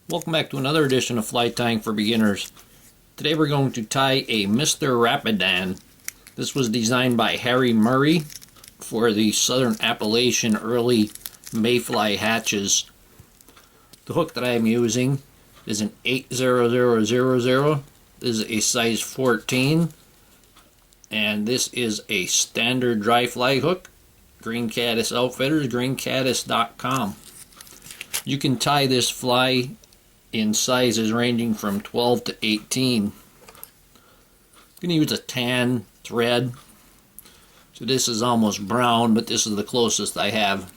Welcome back to another edition of Fly Tying for Beginners. Today we're going to tie a Mr.Rapidan. This was designed by Harry Murray for the Southern Appalachian early mayfly hatches. The hook that I am using is an 80000. This is a size 14, and this is a standard dry fly hook. Green Caddis Outfitters, greencaddis.com. You can tie this fly in sizes ranging from 12 to 18. I'm going to use a tan thread. So this is almost brown, but this is the closest I have.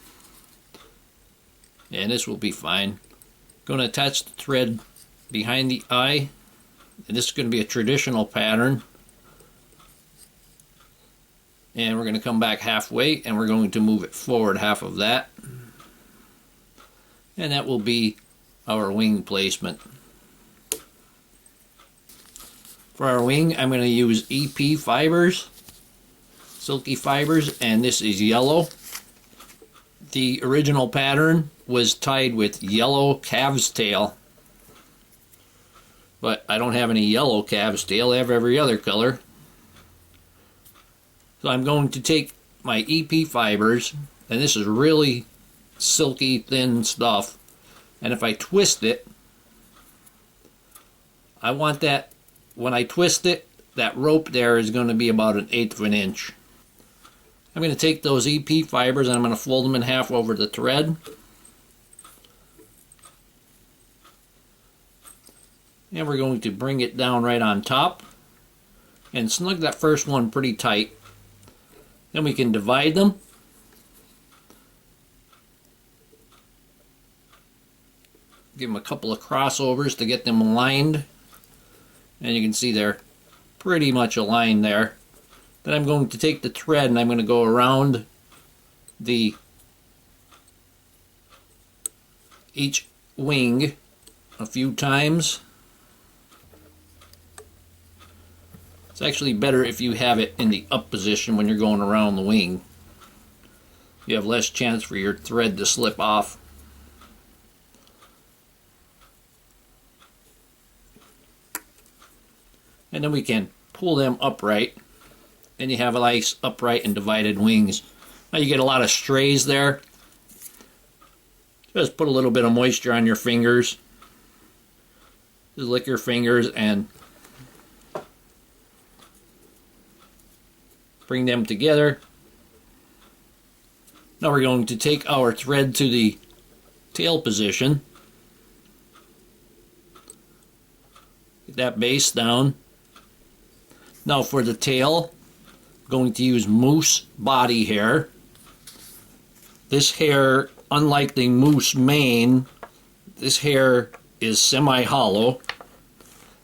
And this will be fine. Going to attach the thread behind the eye. And this is going to be a traditional pattern. And we're going to come back halfway and we're going to move it forward half of that. And that will be our wing placement. For our wing, I'm going to use EP fibers, silky fibers, and this is yellow. The original pattern was tied with yellow calf's tail, but I don't have any yellow calf's tail. I have every other color. So I'm going to take my EP fibers, and this is really silky thin stuff, and if I twist it, I want that, when I twist it, that rope there is going to be about 1/8 of an inch. I'm going to take those EP fibers and I'm going to fold them in half over the thread. And we're going to bring it down right on top and snug that first one pretty tight. Then we can divide them. Give them a couple of crossovers to get them aligned. And you can see they're pretty much aligned there. Then I'm going to take the thread and I'm going to go around each wing a few times. It's actually better if you have it in the up position when you're going around the wing. You have less chance for your thread to slip off. And then we can pull them upright, and you have a nice upright and divided wings. Now you get a lot of strays there. Just put a little bit of moisture on your fingers. Just lick your fingers and bring them together. Now we're going to take our thread to the tail position. Get that base down. Now for the tail, I'm going to use moose body hair. This hair, unlike the moose mane, this hair is semi-hollow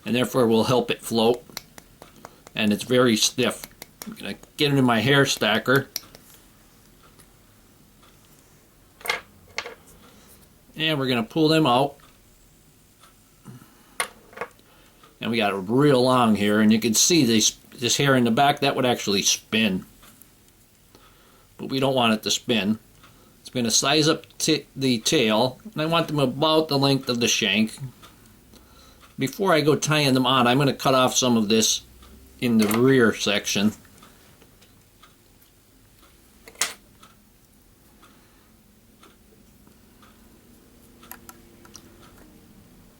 and therefore will help it float. And it's very stiff. I'm going to get it in my hair stacker. And we're going to pull them out. And we got it real long here, and you can see this hair in the back, that would actually spin. But we don't want it to spin. It's going to size up the tail, and I want them about the length of the shank. Before I go tying them on, I'm going to cut off some of this in the rear section.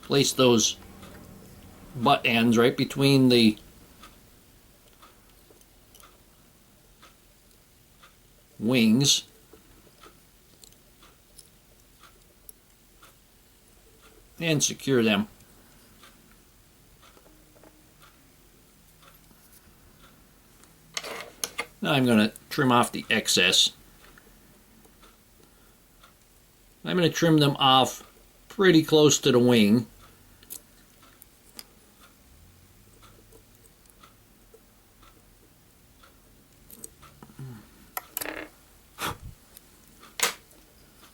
Place those butt ends right between the wings. And secure them. Now I'm going to trim off the excess. I'm going to trim them off pretty close to the wing.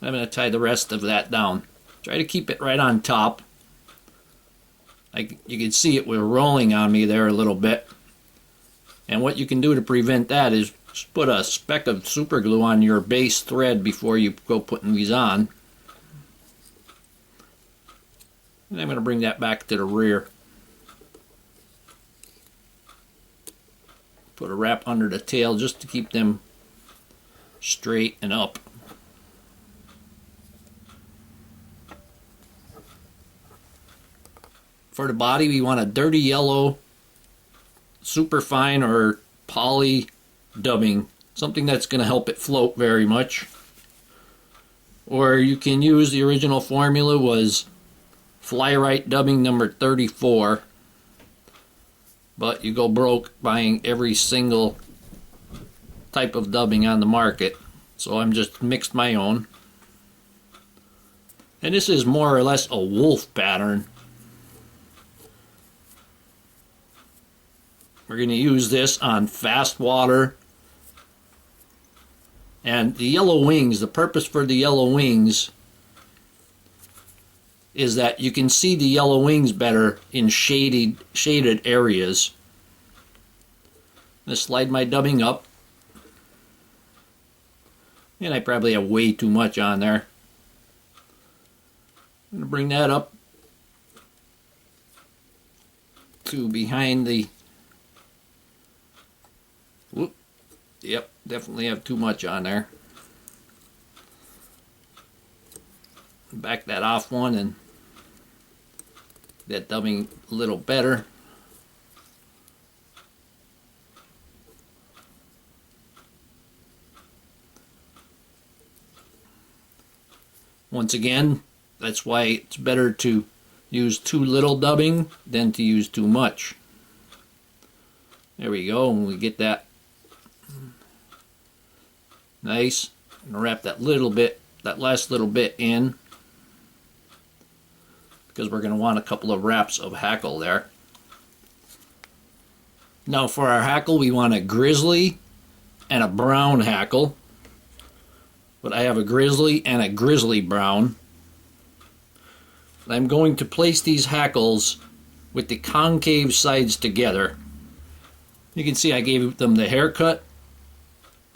I'm going to tie the rest of that down. Try to keep it right on top. You can see it was rolling on me there a little bit. And what you can do to prevent that is just put a speck of super glue on your base thread before you go putting these on. And I'm going to bring that back to the rear. Put a wrap under the tail just to keep them straight and up. For the body, we want a dirty yellow, super fine or poly dubbing, something that's going to help it float very much. Or you can use the original formula was Fly Right dubbing number 34, but you go broke buying every single type of dubbing on the market, so I'm just mixed my own. And this is more or less a wolf pattern. We're going to use this on fast water. And the yellow wings, the purpose for the yellow wings is that you can see the yellow wings better in shaded areas. I'm going to slide my dubbing up. And I probably have way too much on there. I'm going to bring that up to behind the... Whoop. Yep, definitely have too much on there. Back that off one and that dubbing a little better. Once again, that's why it's better to use too little dubbing than to use too much. There we go, and we get that nice. I'm gonna wrap that little bit, that last little bit in, because we're gonna want a couple of wraps of Hackle there. Now for our Hackle, we want a Grizzly and a brown Hackle. But I have a Grizzly and a Grizzly brown. I'm going to place these Hackles with the concave sides together. You can see I gave them the haircut.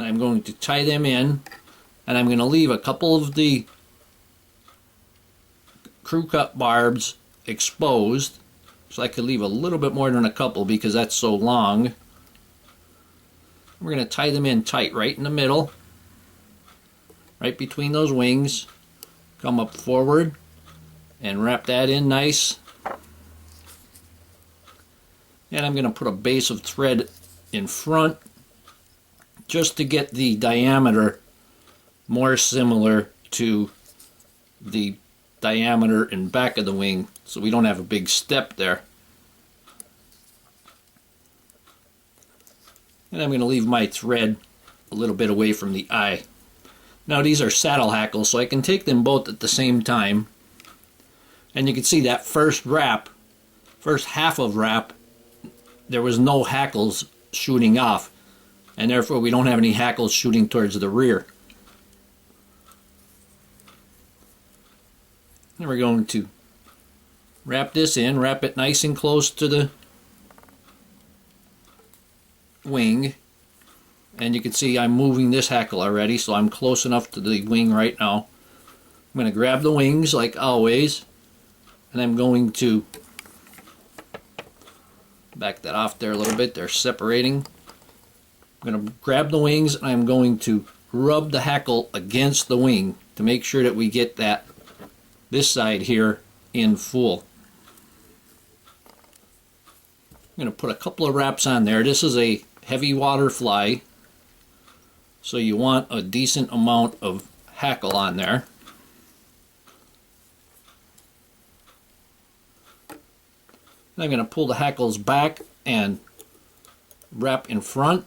I'm going to tie them in, and I'm going to leave a couple of the crew cut barbs exposed, so I could leave a little bit more than a couple because that's so long. We're going to tie them in tight right in the middle, right between those wings. Come up forward and wrap that in nice. And I'm going to put a base of thread in front just to get the diameter more similar to the diameter in back of the wing, so we don't have a big step there. And I'm going to leave my thread a little bit away from the eye. Now these are saddle hackles, so I can take them both at the same time. And you can see that first wrap, first half of wrap, there was no hackles shooting off. And therefore we don't have any hackles shooting towards the rear. And we're going to wrap this in, wrap it nice and close to the wing. And you can see I'm moving this hackle already, so I'm close enough to the wing right now. I'm going to grab the wings like always, and I'm going to back that off there a little bit. They're separating. I'm going to grab the wings, and I'm going to rub the hackle against the wing to make sure that we get that this side here in full. I'm going to put a couple of wraps on there. This is a heavy water fly, so you want a decent amount of hackle on there. I'm going to pull the hackles back and wrap in front.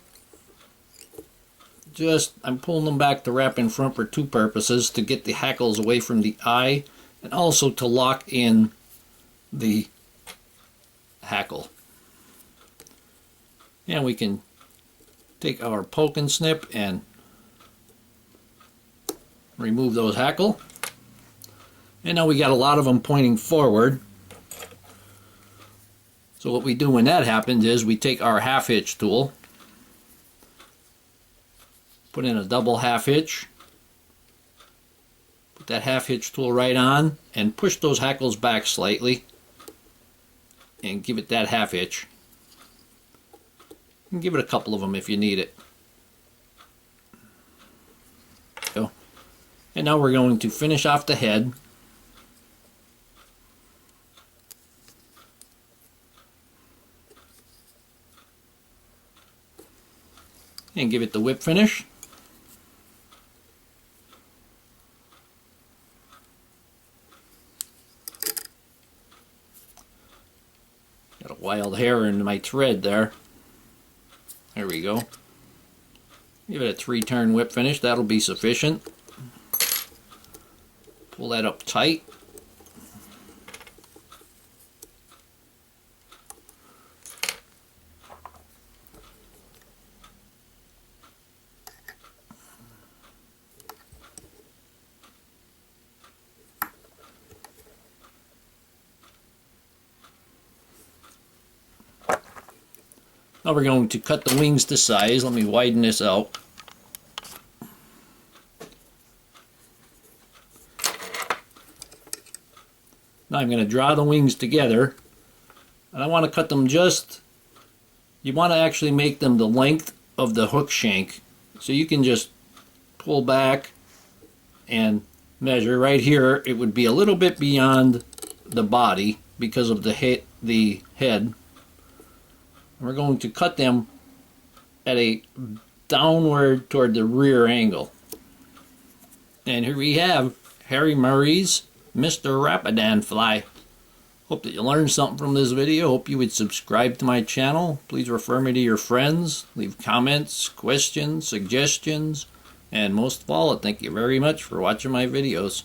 I'm pulling them back to wrap in front for two purposes: to get the hackles away from the eye, and also to lock in the hackle. And we can take our poke and snip and remove those hackle. And now we got a lot of them pointing forward. So what we do when that happens is we take our half hitch tool, put in a double half hitch, Put that half hitch tool right on and push those hackles back slightly and give it that half hitch. And give it a couple of them if you need it. So, and now we're going to finish off the head. And give it the whip finish. Got a wild hair in my thread there. There we go. Give it a 3-turn whip finish. That'll be sufficient. Pull that up tight. Now we're going to cut the wings to size. Let me widen this out. Now I'm going to draw the wings together. And I want to cut them just, you want to actually make them the length of the hook shank. So you can just pull back and measure. Right here it would be a little bit beyond the body because of the head. We're going to cut them at a downward toward the rear angle. And here we have Harry Murray's Mr.Rapidan fly. Hope that you learned something from this video. Hope you would subscribe to my channel. Please refer me to your friends. Leave comments, questions, suggestions. And most of all, thank you very much for watching my videos.